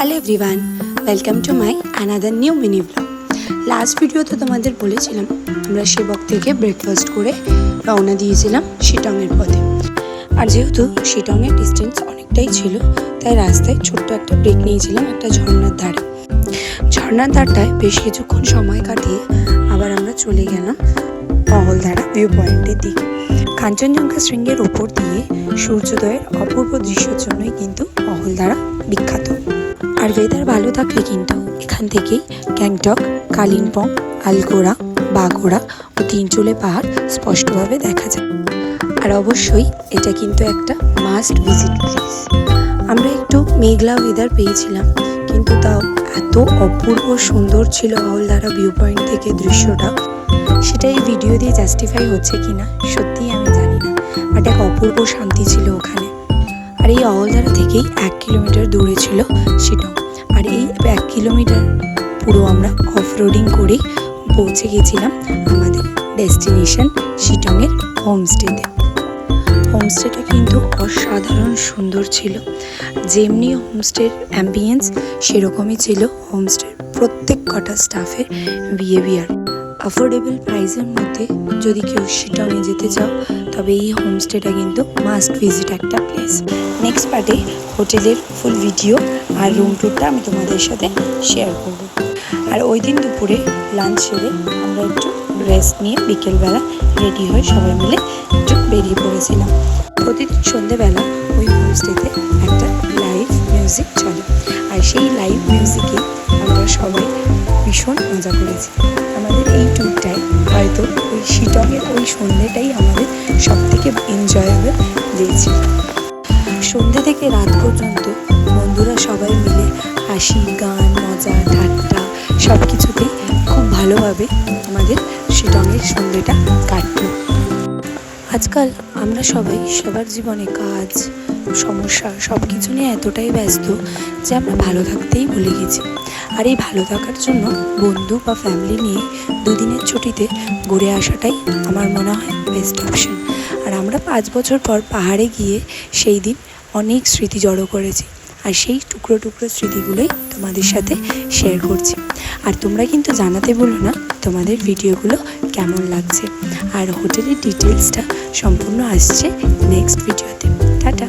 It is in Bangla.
Hello everyone, welcome to my another new mini blog. Last ভিডিওতে তোমাদের বলেছিলাম আমরা সেবক থেকে ব্রেকফাস্ট করে রওনা দিয়েছিলাম শিটংয়ের পথে। আর যেহেতু শিটংয়ের ডিস্টেন্স অনেকটাই ছিল, তাই রাস্তায় ছোট্ট একটা ব্রেক নিয়েছিলাম একটা ঝর্ণার ধারে। ঝর্ণার ধারটায় বেশ কিছুক্ষণ সময় কাটিয়ে আবার আমরা চলে গেলাম মহলদারা ভিউ পয়েন্টের দিকে। কাঞ্চনজঙ্ঘা শৃঙ্গের ওপর দিয়ে সূর্যোদয়ের অপূর্ব দৃশ্যের জন্যই কিন্তু মহলদারা বিখ্যাত। আর ওয়েদার ভালো থাকলে কিন্তু এখান থেকেই গ্যাংটক, কালিম্পং, আলগোড়া, বাগোড়া ও তিনচুলে পাহাড় স্পষ্টভাবে দেখা যায়। আর অবশ্যই এটা কিন্তু একটা মাস্ট ভিজিট প্লেস। আমরা একটু মেঘলা ওয়েদার পেয়েছিলাম, কিন্তু তাও এত অপূর্ব সুন্দর ছিল মহলদারা ভিউ পয়েন্ট থেকে দৃশ্যটা, সেটা এই ভিডিও দিয়ে জাস্টিফাই হচ্ছে কিনা সত্যিই আমি জানি না, বাট এক অপূর্ব শান্তি ছিল ওখানে। আর এই মহলদারা থেকেই 1 কিলোমিটার দূরে ছিল শিটং। আর এই 1 কিলোমিটার পুরো আমরা অফ রোডিং করে পৌঁছে গেছিলাম আমাদের ডেস্টিনেশন শিটংয়ের হোমস্টেতে। হোমস্টেটা কিন্তু অসাধারণ সুন্দর ছিল। যেমনি হোমস্টের অ্যাম্বিয়েন্স, সেরকমই ছিল হোমস্টের প্রত্যেক কটা স্টাফের বিহেভিয়ার। অ্যাফোর্ডেবল প্রাইসের মধ্যে যদি কেউ শিটংয়ে যেতে চাও, তবে এই হোমস্টেটা কিন্তু মাস্ট ভিজিট একটা প্লেস। নেক্সট পার্টে হোটেলের ফুল ভিডিও আর রুম ট্যুরটা আমি তোমাদের সাথে শেয়ার করব। আর ওই দিন দুপুরে লাঞ্চ সেরে আমরা একটু রেস্ট নিয়ে বিকেলবেলা রেডি হয়ে সবাই মিলে একটু বেরিয়ে পড়েছিলাম। প্রতিদিন সন্ধেবেলা ওই হোমস্টেতে একটা লাইভ মিউজিক চলে, আর সেই লাইভ মিউজিকে আমরা সবাই ভীষণ মজা করেছি। আমাদের এই ট্যুরটায় হয়তো ওই শিটংয়ের ওই সন্ধ্যেটাই আমাদের সবথেকে এনজয়েবল দিয়েছে। সন্ধ্যে থেকে রাত পর্যন্ত বন্ধুরা সবাই মিলে হাসি, গান, মজা, ঠাট্টা সব কিছুতেই খুব ভালোভাবে আমাদের শিটংয়ের সন্ধ্যেটা কাটল। আজকাল আমরা সবাই সবার জীবনে কাজ, সমস্যা সব কিছু নিয়ে এতটাই ব্যস্ত যে আমরা ভালো থাকতেই ভুলে গেছি। আর এই ভালো থাকার জন্য বন্ধু বা ফ্যামিলি নিয়ে দুদিনের ছুটিতে ঘুরে আসাটাই আমার মনে হয় বেস্ট অপশন। আর আমরা 5 বছর পর পাহাড়ে গিয়ে সেই দিন অনেক স্মৃতি জড়ো করেছি, আর সেই টুকরো টুকরো স্মৃতিগুলোই তোমাদের সাথে শেয়ার করছি। আর তোমরা কিন্তু জানাতে ভুলো না তোমাদের ভিডিওগুলো কেমন লাগছে। আর হোটেলের ডিটেলসটা সম্পূর্ণ আসছে নেক্সট ভিডিওতে। টাটা।